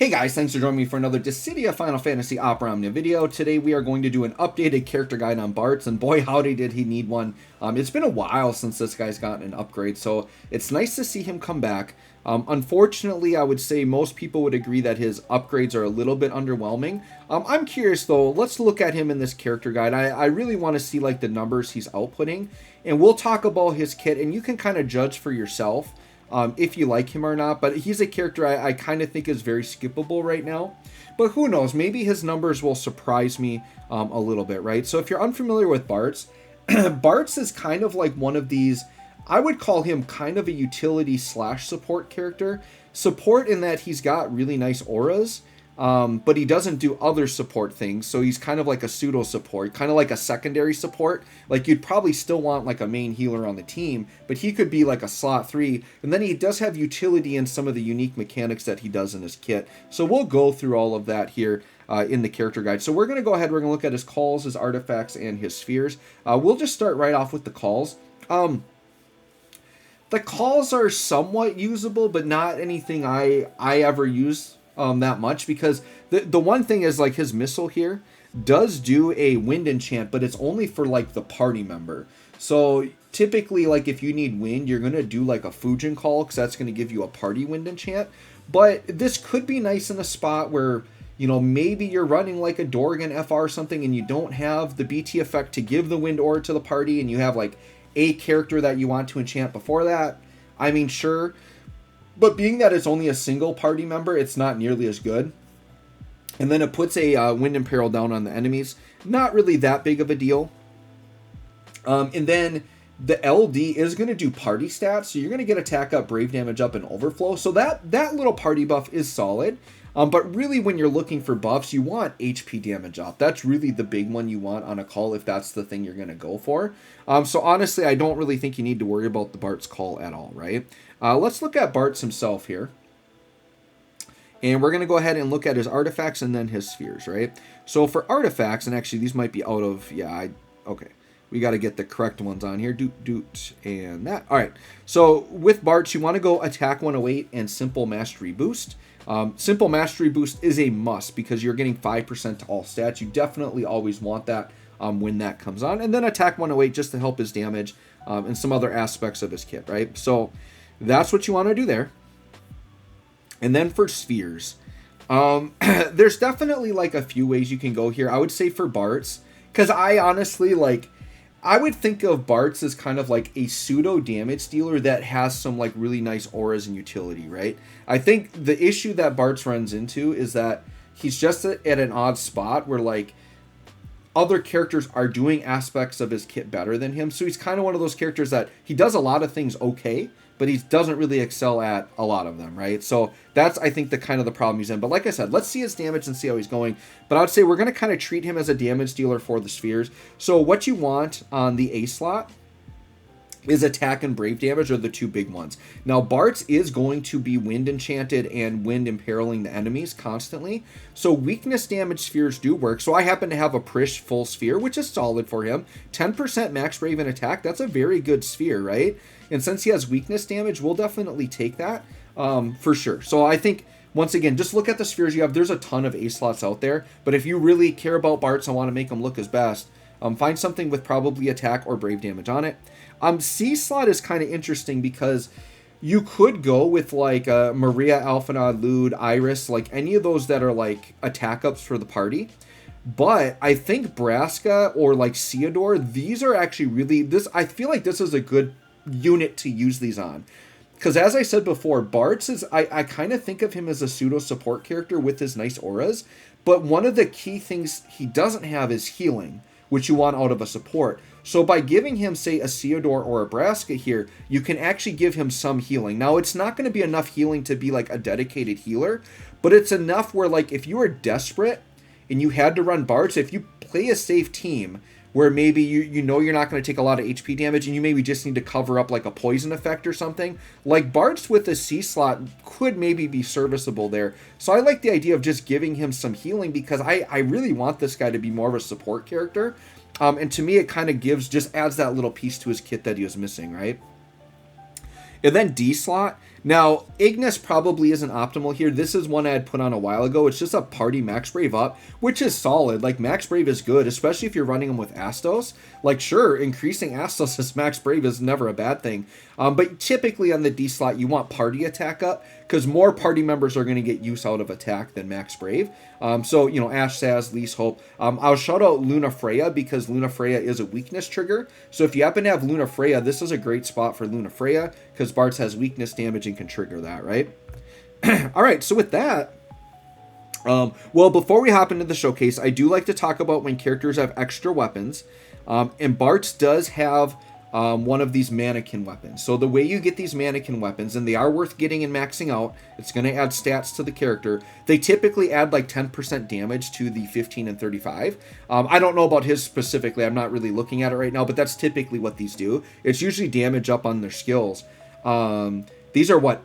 Hey guys, thanks for joining me for another Dissidia Final Fantasy Opera Omnia video. Today we are going to do an updated character guide on Bartz, and boy howdy did he need one. It's been a while since this guy's gotten an upgrade, so it's nice to see him come back. Unfortunately, I would say most people would agree that his upgrades are a little bit underwhelming. I'm curious though, let's look at him in this character guide. I really want to see like the numbers he's outputting, and we'll talk about his kit, and you can kind of judge for yourself. If you like him or not, but he's a character I kind of think is very skippable right now. But who knows, maybe his numbers will surprise me a little bit, right? So if you're unfamiliar with Bartz, Bartz is kind of like one of these, I would call him kind of a utility slash support character. Support in that he's got really nice auras, but he doesn't do other support things, so he's kind of like a pseudo support, kind of like a secondary support. Like you'd probably still want like a main healer on the team, but he could be like a slot 3, and then he does have utility in some of the unique mechanics that he does in his kit. So we'll go through all of that here in the character guide. So we're going to go ahead, we're going to look at his calls, his artifacts, and his spheres. We'll just start right off with the calls. The calls are somewhat usable, but not anything I ever use that much, because the one thing is like his missile here does do a wind enchant, but it's only for like the party member. So typically, like if you need wind, you're gonna do like a Fujin call, because that's gonna give you a party wind enchant. But this could be nice in a spot where, you know, maybe you're running like a Dorgan FR or something, and you don't have the BT effect to give the wind aura to the party, and you have like a character that you want to enchant before that. I mean, sure. But being that it's only a single party member, it's not nearly as good. And then it puts a Wind Imperil down on the enemies. Not really that big of a deal. And then the LD is going to do party stats. So you're going to get attack up, brave damage up, and overflow. So that little party buff is solid. But really when you're looking for buffs, you want HP damage up. That's really the big one you want on a call if that's the thing you're going to go for. So honestly, I don't really think you need to worry about the Bartz call at all, right? Let's look at Bartz himself here. And we're going to go ahead and look at his artifacts and then his spheres, right? So for artifacts, and actually these might be out of, okay. We got to get the correct ones on here. Doot, and that. All right. So with Bartz, you want to go attack 108 and simple mastery boost. Simple mastery boost is a must because you're getting 5% to all stats. You definitely always want that when that comes on. And then attack 108 just to help his damage and some other aspects of his kit, right? So that's what you want to do there. And then for spheres, there's definitely like a few ways you can go here. I would say for Bartz, because I honestly I would think of Bartz as kind of like a pseudo damage dealer that has some like really nice auras and utility, right? I think the issue that Bartz runs into is that he's just at an odd spot where like other characters are doing aspects of his kit better than him. So he's kind of one of those characters that he does a lot of things okay, but he doesn't really excel at a lot of them, right? So that's, I think, the kind of the problem he's in. But like I said, let's see his damage and see how he's going. But I would say we're going to kind of treat him as a damage dealer for the spheres. So what you want on the A slot is attack and brave damage are the two big ones. Now, Bartz is going to be wind enchanted and wind imperiling the enemies constantly. So weakness damage spheres do work. So I happen to have a Prish full sphere, which is solid for him. 10% max brave and attack, that's a very good sphere, right? And since he has weakness damage, we'll definitely take that for sure. So I think, once again, just look at the spheres you have. There's a ton of A slots out there. But if you really care about Bartz and want to make him look his best, find something with probably attack or brave damage on it. C slot is kind of interesting because you could go with like Maria, Alphanod, Lude, Iris, like any of those that are like attack ups for the party. But I think Braska or like Ceodor, these are actually really, I feel like this is a good unit to use these on. Because as I said before, Bartz is, I kind of think of him as a pseudo support character with his nice auras. But one of the key things he doesn't have is healing, which you want out of a support. So by giving him, say, a Ceodor or a Braska here, you can actually give him some healing. Now, it's not going to be enough healing to be like a dedicated healer, but it's enough where like if you were desperate and you had to run Bartz, if you play a safe team where maybe you know you're not going to take a lot of HP damage and you maybe just need to cover up like a poison effect or something, like Bartz with a C slot could maybe be serviceable there. So I like the idea of just giving him some healing because I really want this guy to be more of a support character. And to me, it kind of just adds that little piece to his kit that he was missing, right? And then D slot. Now, Ignis probably isn't optimal here. This is one I had put on a while ago. It's just a party Max Brave up, which is solid. Like, Max Brave is good, especially if you're running them with Astos. Like, sure, increasing Astos as Max Brave is never a bad thing. But typically on the D slot, you want party attack up, because more party members are going to get use out of attack than Max Brave. So, you know, Ash Saz, Lease Hope. I'll shout out Luna Freya, because Luna Freya is a weakness trigger. So if you happen to have Luna Freya, this is a great spot for Luna Freya, because Bartz has weakness damage and can trigger that, right? All right, so with that, well, before we hop into the showcase, I do like to talk about when characters have extra weapons. And Bartz does have one of these mannequin weapons. So the way you get these mannequin weapons, and they are worth getting and maxing out, it's going to add stats to the character. They typically add like 10% damage to the 15 and 35. I don't know about his specifically. I'm not really looking at it right now, but that's typically what these do. It's usually damage up on their skills. These are what?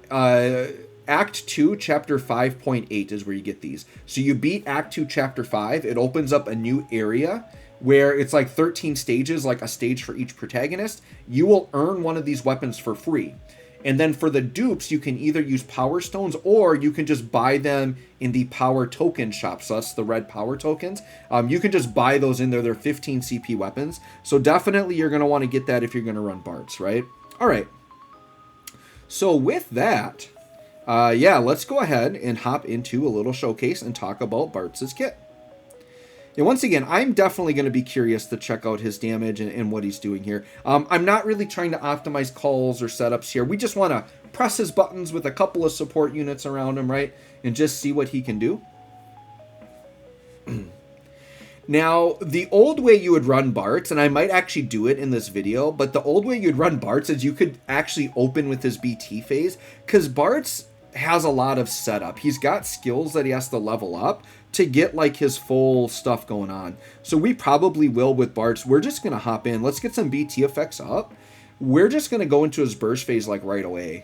Act 2, Chapter 5.8 is where you get these. So you beat Act 2, Chapter 5. It opens up a new area where it's like 13 stages, like a stage for each protagonist. You will earn one of these weapons for free. And then for the dupes, you can either use power stones, or you can just buy them in the power token shop. So that's the red power tokens. You can just buy those in there. They're 15 CP weapons. So definitely you're going to want to get that if you're going to run Bartz, right? All right. So with that, yeah, let's go ahead and hop into a little showcase and talk about Bartz's kit. And once again, I'm definitely going to be curious to check out his damage and what he's doing here. I'm not really trying to optimize calls or setups here. We just want to press his buttons with a couple of support units around him, right? And just see what he can do. Now, the old way you would run Bartz, and I might actually do it in this video, but the old way you'd run Bartz is you could actually open with his BT phase, because Bartz has a lot of setup. He's got skills that he has to level up to get like his full stuff going on. So we probably will with Bartz. We're just going to hop in. Let's get some BT effects up. We're just going to go into his burst phase like right away.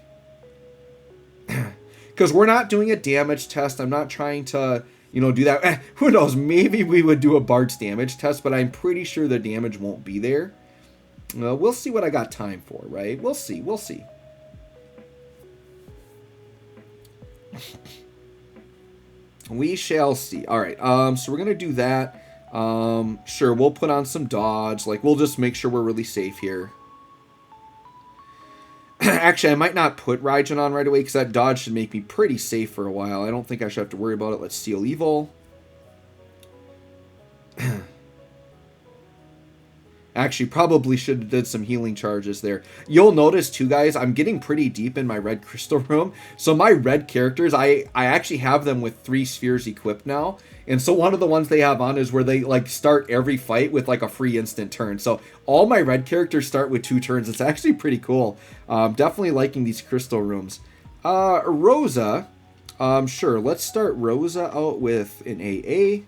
Because we're not doing a damage test. I'm not trying to, you know, do that. Who knows? Maybe we would do a Bartz damage test, but I'm pretty sure the damage won't be there. We'll see what I got time for, right? We'll see. We'll see. We shall see. All right, so we're gonna do that. Sure, we'll put on some dodge. Like, we'll just make sure we're really safe here. Actually, I might not put Raijin on right away, because that dodge should make me pretty safe for a while. I don't think I should have to worry about it. Let's Seal Evil. Actually, probably should have did some healing charges there. You'll notice too, guys, I'm getting pretty deep in my red crystal room. So my red characters, I actually have them with 3 spheres equipped now. And so one of the ones they have on is where they like start every fight with like a free instant turn. So all my red characters start with 2 turns. It's actually pretty cool. Definitely liking these crystal rooms. Rosa, sure, let's start Rosa out with an AA.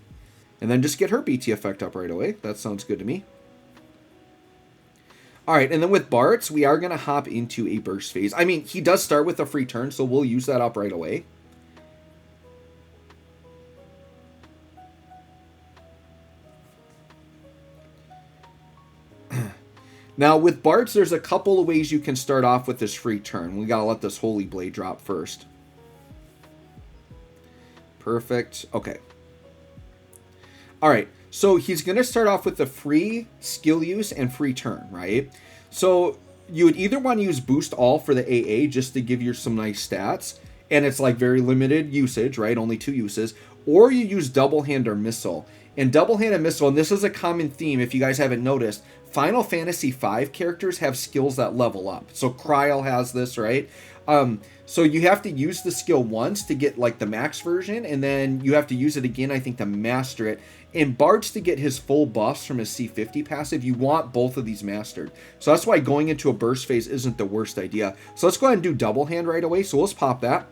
And then just get her BT effect up right away. That sounds good to me. All right, and then with Bartz, we are going to hop into a burst phase. I mean, he does start with a free turn, so we'll use that up right away. Now, with Bartz, there's a couple of ways you can start off with this free turn. We got to let this Holy Blade drop first. Perfect. Okay. All right. So he's going to start off with the free skill use and free turn, right? So you would either want to use Boost All for the AA just to give you some nice stats. And it's like very limited usage, right? Only 2 uses. Or you use Double Hand or Missile. And Double Hand and Missile, and this is a common theme if you guys haven't noticed, Final Fantasy V characters have skills that level up. So Kryl has this, right? So you have to use the skill once to get like the max version, and then you have to use it again, I think, to master it. And Bartz, to get his full buffs from his C50 passive, you want both of these mastered. So that's why going into a burst phase isn't the worst idea. So let's go ahead and do Double Hand right away. So let's pop that.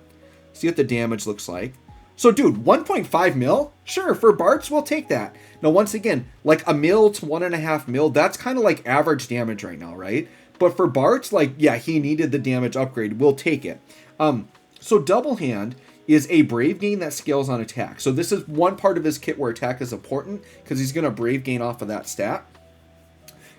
See what the damage looks like. So dude, 1.5 mil? Sure, for Bartz, we'll take that. Now once again, like a mil to 1.5 mil, that's kind of like average damage right now, right? But for Bartz, like, yeah, he needed the damage upgrade. We'll take it. So Double Hand is a Brave Gain that scales on attack. So this is one part of his kit where attack is important, because he's going to Brave Gain off of that stat.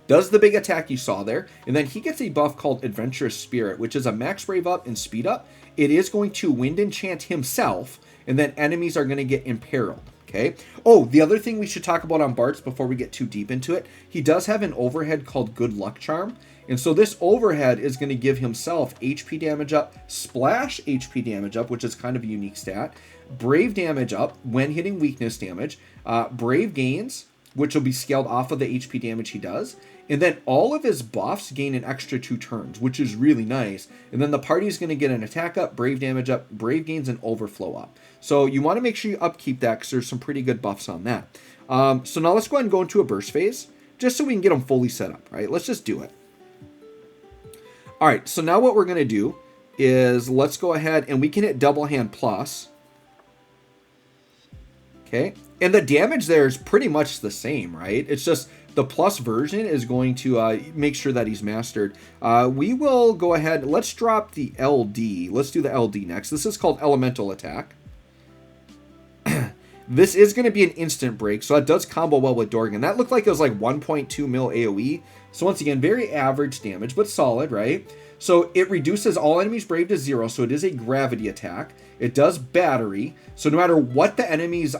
does the big attack you saw there, and then he gets a buff called Adventurous Spirit, which is a max brave up and speed up. It is going to wind enchant himself, and then enemies are going to get imperiled. Okay. Oh, the other thing we should talk about on Bartz before we get too deep into it, he does have an overhead called Good Luck Charm. And so this overhead is going to give himself HP damage up, splash HP damage up, which is kind of a unique stat, brave damage up when hitting weakness damage, brave gains, which will be scaled off of the HP damage he does. And then all of his buffs gain an extra 2 turns, which is really nice. And then the party is going to get an attack up, brave damage up, brave gains, and overflow up. So you want to make sure you upkeep that because there's some pretty good buffs on that. So now let's go ahead and go into a burst phase, just so we can get them fully set up, right? Let's just do it. All right, so now what we're going to do is let's go ahead and we can hit double hand plus. Okay, and the damage there is pretty much the same, right? It's just the plus version is going to make sure that he's mastered. We will go ahead, let's drop the LD. Let's do the LD next. This is called Elemental Attack. This is going to be an instant break, so that does combo well with Dorgan. That looked like it was like 1.2 mil AoE. So once again, very average damage, but solid, right? So it reduces all enemies brave to 0, so it is a gravity attack. It does battery, so no matter what the enemy's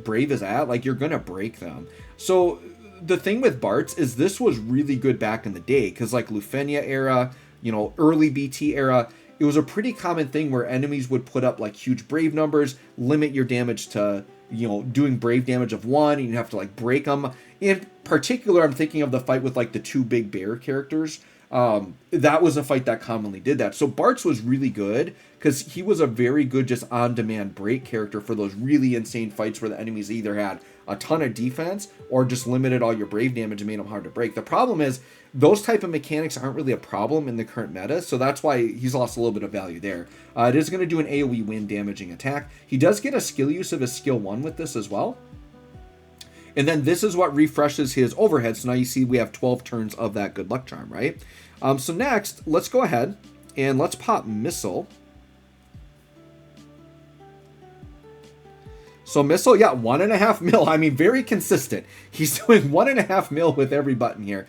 brave is at, like you're going to break them. So the thing with Bartz is this was really good back in the day, because like Lufenia era, you know, early BT era, it was a pretty common thing where enemies would put up like huge brave numbers, limit your damage to, you know, doing brave damage of 1, and you have to like break them. In particular, I'm thinking of the fight with like the 2 big bear characters. That was a fight that commonly did that. So Bartz was really good because he was a very good just on-demand break character for those really insane fights where the enemies either had a ton of defense or just limited all your brave damage and made them hard to break. The problem is those type of mechanics aren't really a problem in the current meta, so that's why he's lost a little bit of value there. It is going to do an AoE wind damaging attack. He does get a skill use of his skill 1 with this as well. And then this is what refreshes his overhead. So now you see we have 12 turns of that Good Luck Charm, right? So next, let's go ahead and let's pop Missile. So Missile, yeah, 1.5 mil. I mean, very consistent. He's doing 1.5 mil with every button here.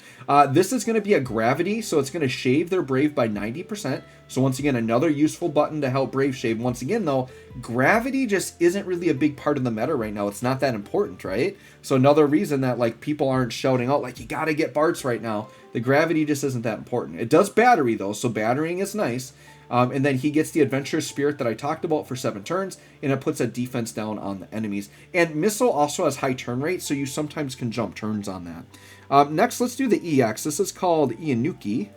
This is going to be a gravity, so it's going to shave their brave by 90%. So once again, another useful button to help brave shave. Once again, though, gravity just isn't really a big part of the meta right now. It's not that important, right? So another reason that like people aren't shouting out like, you got to get Bartz right now. The gravity just isn't that important. It does battery, though, so battering is nice. And then he gets the Adventurous Spirit that I talked about for 7 turns, and it puts a defense down on the enemies. And Missile also has high turn rate, so you sometimes can jump turns on that. Next, let's do the EX. This is called Ianuki.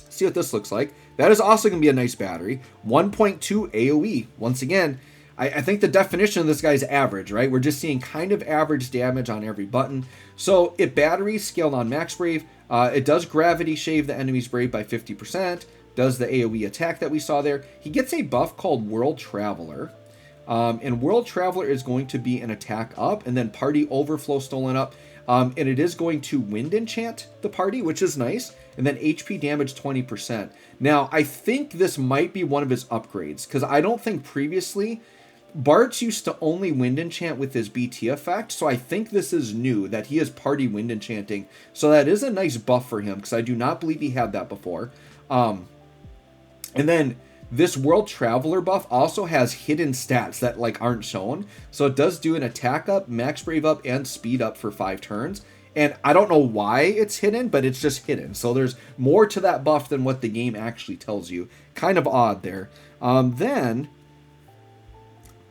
See what this looks like. That is also going to be a nice battery. 1.2 AoE. Once again, I think the definition of this guy is average, right? We're just seeing kind of average damage on every button. So it batteries scaled on max brave. It does gravity shave the enemy's brave by 50%. Does the AoE attack that we saw there. He gets a buff called World Traveler. And World Traveler is going to be an attack up, and then Party Overflow stolen up. And it is going to wind enchant the party, which is nice. And then HP damage 20%. Now, I think this might be one of his upgrades, because I don't think previously Bartz used to only wind enchant with his BT effect, so I think this is new, that he has party wind enchanting. So that is a nice buff for him, because I do not believe he had that before. And then this World Traveler buff also has hidden stats that like aren't shown. So it does do an attack up, max brave up, and speed up for 5 turns. And I don't know why it's hidden, but it's just hidden. So there's more to that buff than what the game actually tells you. Kind of odd there. Then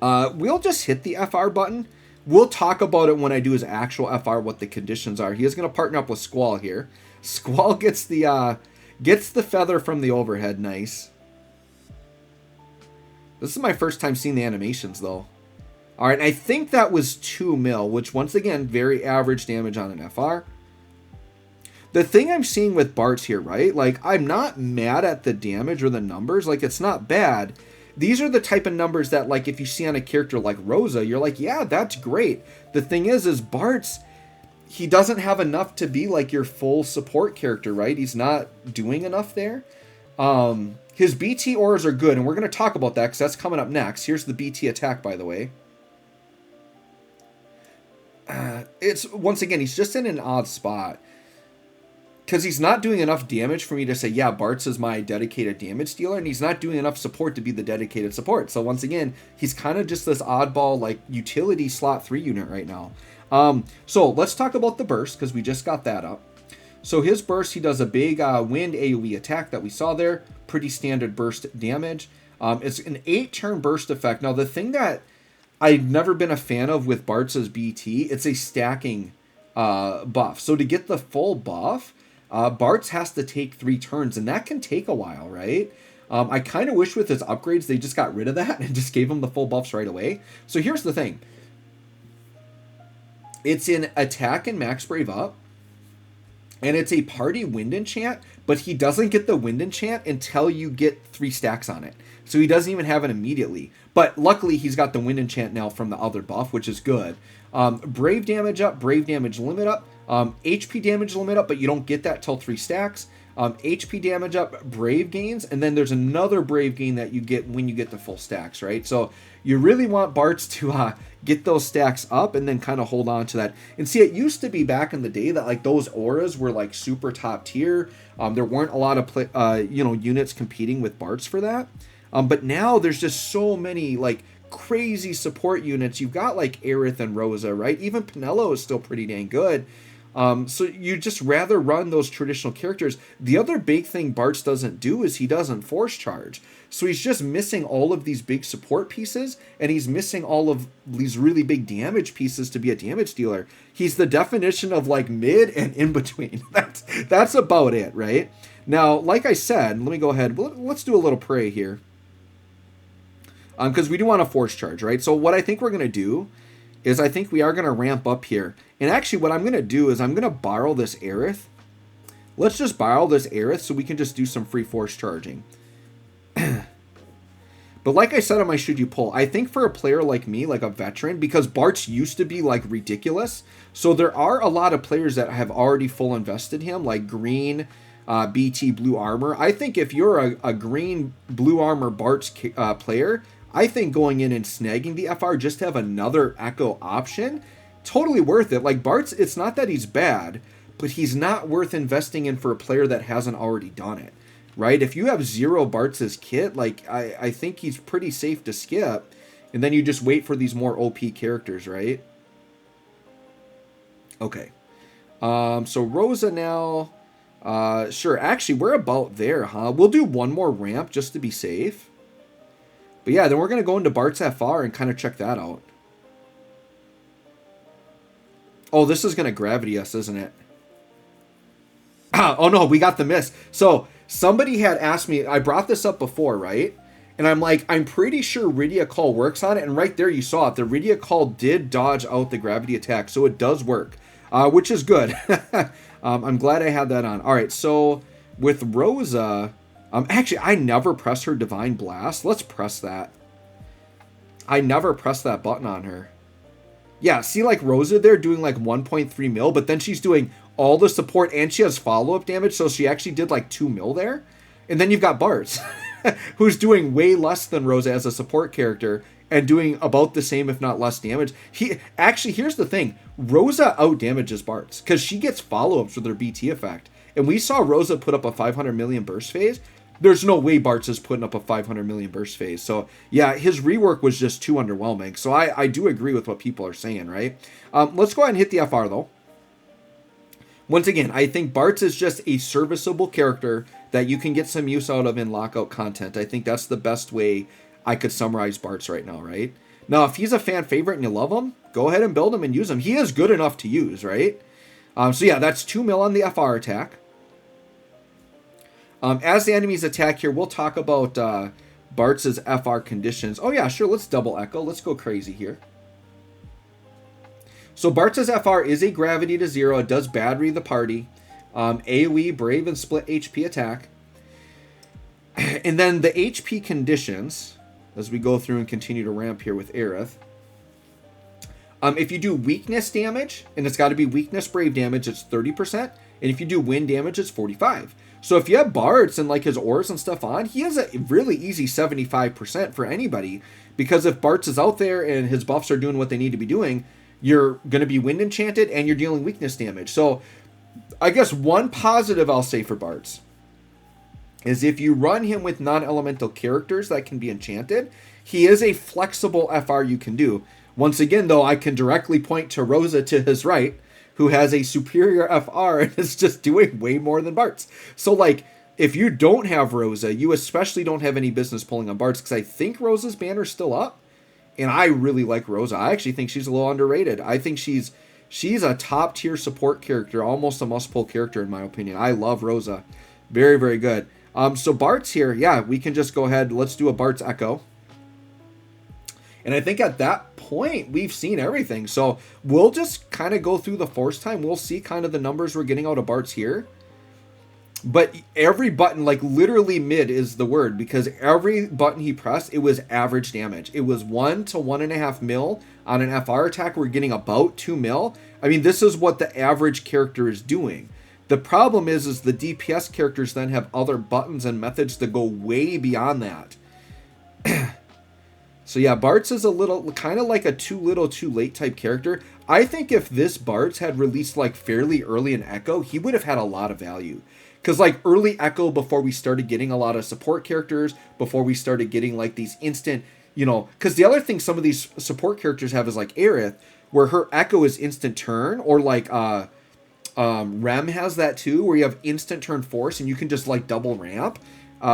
we'll just hit the FR button. We'll talk about it when I do his actual FR, what the conditions are. He is going to partner up with Squall here. Squall gets the feather from the overhead. Nice. This is my first time seeing the animations, though. All right, I think that was 2 mil, which, once again, very average damage on an FR. The thing I'm seeing with Bartz here, right? Like, I'm not mad at the damage or the numbers. Like, it's not bad. These are the type of numbers that, like, if you see on a character like Rosa, you're like, yeah, that's great. The thing is Bartz, he doesn't have enough to be, like, your full support character, right? He's not doing enough there. His BT auras are good, and we're going to talk about that because that's coming up next. Here's the BT attack, by the way. it's, once again, he's just in an odd spot. Because he's not doing enough damage for me to say, yeah, Bartz is my dedicated damage dealer, and he's not doing enough support to be the dedicated support. So once again, he's kind of just this oddball, like, utility slot 3 unit right now. So let's talk about the burst, because we just got that up. So his burst, he does a big wind AoE attack that we saw there. Pretty standard burst damage. It's an 8-turn burst effect. Now, the thing that I've never been a fan of with Bartz's BT, it's a stacking buff. So to get the full buff, Bartz has to take 3 turns, and that can take a while, right? I kind of wish with his upgrades they just got rid of that and just gave him the full buffs right away. So here's the thing. It's in attack and max brave up, and it's a party wind enchant, but he doesn't get the wind enchant until you get 3 stacks on it. So he doesn't even have it immediately. But luckily he's got the wind enchant now from the other buff, which is good. Brave damage up, brave damage limit up, HP damage limit up, but you don't get that till 3 stacks. HP damage up, brave gains, and then there's another brave gain that you get when you get the full stacks, right? So you really want Bartz to get those stacks up and then kind of hold on to that. And see, it used to be back in the day that like those auras were like super top tier. There weren't a lot of units competing with Bartz for that. But now there's just so many like crazy support units. You've got like Aerith and Rosa, right? Even Penelo is still pretty dang good. So you just rather run those traditional characters. The other big thing Bartz doesn't do is he doesn't force charge. So he's just missing all of these big support pieces, and he's missing all of these really big damage pieces to be a damage dealer. He's the definition of like mid and in between. That's about it, right? Now, like I said, let me go ahead. Let's do a little pray here. Because we do want a force charge, right? So what I think we're going to do is I think we are going to ramp up here. And actually what I'm going to do is I'm going to borrow this Aerith. Let's just borrow this Aerith so we can just do some free force charging. But like I said on my Should You Pull, I think for a player like me, like a veteran, because Bartz used to be like ridiculous. So there are a lot of players that have already full invested him, like green, BT, blue armor. I think if you're a green, blue armor Bartz player, I think going in and snagging the FR just to have another Echo option, totally worth it. Like Bartz, it's not that he's bad, but he's not worth investing in for a player that hasn't already done it, right? If you have 0 Bartz's kit, like I think he's pretty safe to skip, and then you just wait for these more OP characters, right? Okay. So Rosa now, sure, actually we're about there, huh? We'll do one more ramp just to be safe. But yeah, then we're going to go into Bartz FR and kind of check that out. Oh, this is going to gravity us, isn't it? Oh no, we got the miss. So somebody had asked me, I brought this up before, right? And I'm like, I'm pretty sure Rydia Call works on it. And right there you saw it. The Rydia Call did dodge out the gravity attack. So it does work, which is good. I'm glad I had that on. All right, so with Rosa... actually, I never press her Divine Blast. Let's press that. I never press that button on her. Yeah, see like Rosa there doing like 1.3 mil, but then she's doing all the support and she has follow-up damage, so she actually did like 2 mil there. And then you've got Bartz, who's doing way less than Rosa as a support character and doing about the same, if not less damage. Actually, here's the thing. Rosa out-damages Bartz because she gets follow-ups with her BT effect. And we saw Rosa put up a 500 million burst phase. There's no way Bartz is putting up a 500 million burst phase. So, yeah, his rework was just too underwhelming. So I do agree with what people are saying, right? Let's go ahead and hit the FR, though. Once again, I think Bartz is just a serviceable character that you can get some use out of in lockout content. I think that's the best way I could summarize Bartz right now, right? Now, if he's a fan favorite and you love him, go ahead and build him and use him. He is good enough to use, right? So, yeah, that's 2 mil on the FR attack. As the enemies attack here, we'll talk about Bartz's FR conditions. Oh yeah, sure, let's double echo. Let's go crazy here. So Bartz's FR is a gravity to 0. It does battery the party. AoE, brave, and split HP attack. And then the HP conditions, as we go through and continue to ramp here with Aerith. If you do weakness damage, and it's got to be weakness brave damage, it's 30%. And if you do wind damage, it's 45%. So if you have Bartz and like his auras and stuff on, he has a really easy 75% for anybody. Because if Bartz is out there and his buffs are doing what they need to be doing, you're going to be wind enchanted, and you're dealing weakness damage. So I guess one positive I'll say for Bartz is if you run him with non-elemental characters that can be enchanted, he is a flexible FR you can do. Once again, though, I can directly point to Rosa to his right, who has a superior FR and is just doing way more than Bartz. So, like, if you don't have Rosa, you especially don't have any business pulling on Bartz, because I think Rosa's banner's still up, and I really like Rosa. I actually think she's a little underrated. I think she's a top-tier support character, almost a must-pull character, in my opinion. I love Rosa. Very, very good. So Bartz here, yeah, we can just go ahead. Let's do a Bartz Echo. And I think at that point, we've seen everything. So we'll just kind of go through the force time. We'll see kind of the numbers we're getting out of Bartz here. But every button, like literally mid is the word, because every button he pressed, it was average damage. It was 1 to 1.5 mil on an FR attack. We're getting about 2 mil. I mean, this is what the average character is doing. The problem is the DPS characters then have other buttons and methods that go way beyond that. So yeah, Bartz is a little, kind of like a too little too late type character. I think if this Bartz had released like fairly early in Echo, he would have had a lot of value. Because like early Echo, before we started getting a lot of support characters, before we started getting like these instant, you know, because the other thing some of these support characters have is like Aerith, where her Echo is instant turn, or like Rem has that too, where you have instant turn force and you can just like double ramp,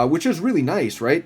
which is really nice, right?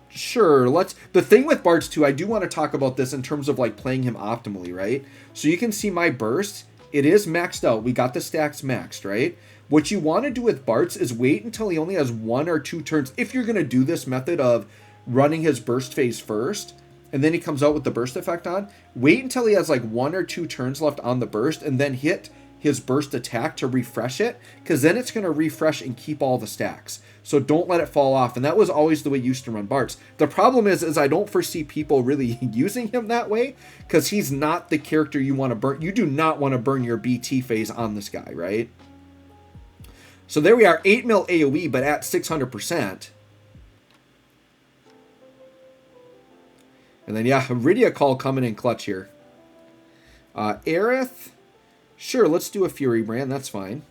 Sure, the thing with Bartz too, I do want to talk about this in terms of like playing him optimally, right? So you can see my burst, it is maxed out. We got the stacks maxed, right? What you want to do with Bartz is wait until he only has 1 or 2 turns. If you're going to do this method of running his burst phase first, and then he comes out with the burst effect on, wait until he has like 1 or 2 turns left on the burst, and then hit his burst attack to refresh it, because then it's going to refresh and keep all the stacks. So don't let it fall off. And that was always the way you used to run Bartz. The problem is I don't foresee people really using him that way, because he's not the character you want to burn. You do not want to burn your BT phase on this guy, right? So there we are, 8 mil AoE, but at 600%. And then, yeah, Iridia Call coming in clutch here. Aerith, sure, let's do a Fury Brand, that's fine.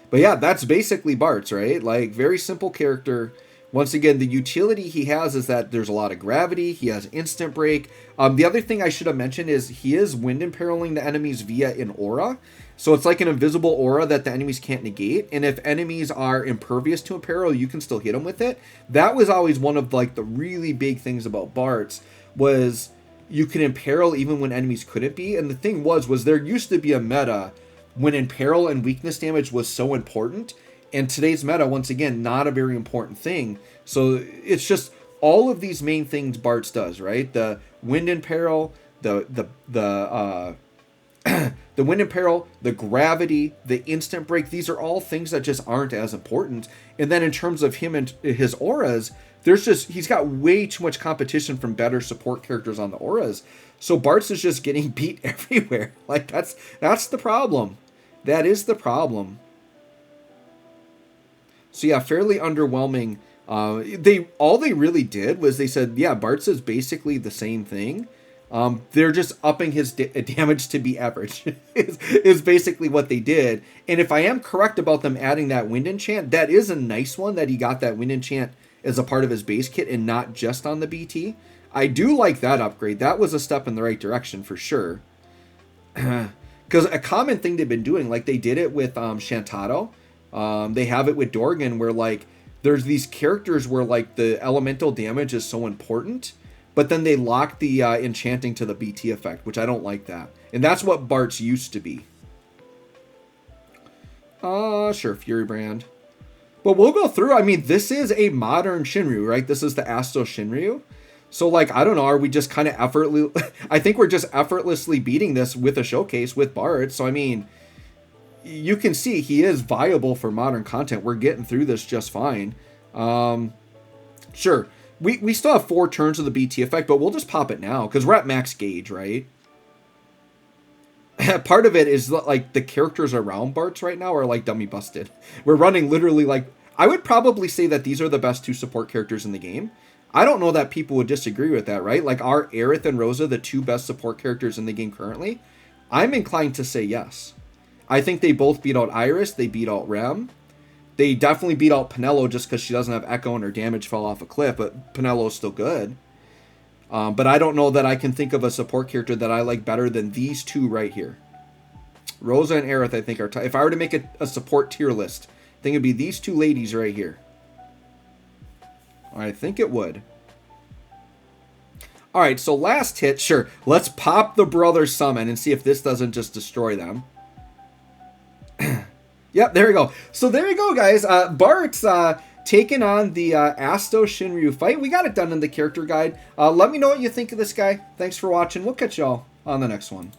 But yeah, that's basically Bartz, right? Like, very simple character. Once again, the utility he has is that there's a lot of gravity. He has instant break. The other thing I should have mentioned is he is wind imperiling the enemies via an aura. So it's like an invisible aura that the enemies can't negate. And if enemies are impervious to imperil, you can still hit them with it. That was always one of like the really big things about Bartz, was you can imperil even when enemies couldn't be. And the thing was there used to be a meta when imperil and weakness damage was so important. And today's meta, once again, not a very important thing. So it's just all of these main things Bartz does, right? The wind imperil, the wind imperil, the gravity, the instant break. These are all things that just aren't as important. And then in terms of him and his auras, he's got way too much competition from better support characters on the auras. So Bartz is just getting beat everywhere. Like that's the problem. That is the problem. So yeah, fairly underwhelming. All they really did was they said, yeah, Bartz is basically the same thing. They're just upping his damage to be average is basically what they did. And if I am correct about them adding that wind enchant, that is a nice one that he got that wind enchant as a part of his base kit and not just on the BT. I do like that upgrade. That was a step in the right direction for sure. Because a common thing they've been doing, like they did it with Shantado. They have it with Dorgan, where like there's these characters where like the elemental damage is so important, but then they lock the enchanting to the BT effect, which I don't like that. And that's what Bartz used to be. Sure, Fury Brand. But we'll go through. I mean, this is a modern Shinryu, right? This is the Astos Shinryu. So, like, I don't know, are we just kind of I think we're just effortlessly beating this with a showcase with Bartz. So, I mean, you can see he is viable for modern content. We're getting through this just fine. Sure. We still have 4 turns of the BT effect, but we'll just pop it now because we're at max gauge, right? Part of it is like the characters around Bartz right now are like dummy busted. We're running literally like I would probably say that these are the best 2 support characters in the game. I don't know that people would disagree with that, right? Like, are Aerith and Rosa the 2 best support characters in the game currently? I'm inclined to say yes. I think they both beat out Iris. They beat out Rem. They definitely beat out Penelo just because she doesn't have Echo and her damage fell off a cliff, but Penelo's still good. But I don't know that I can think of a support character that I like better than these 2 right here. Rosa and Aerith, I think, are... if I were to make a support tier list, I think it'd be these 2 ladies right here. I think it would. Alright, so last hit. Sure, let's pop the Brother Summon and see if this doesn't just destroy them. Yep, there we go. So there you go, guys. Bartz taking on the Asto Shinryu fight. We got it done in the character guide. Let me know what you think of this guy. Thanks for watching. We'll catch y'all on the next one.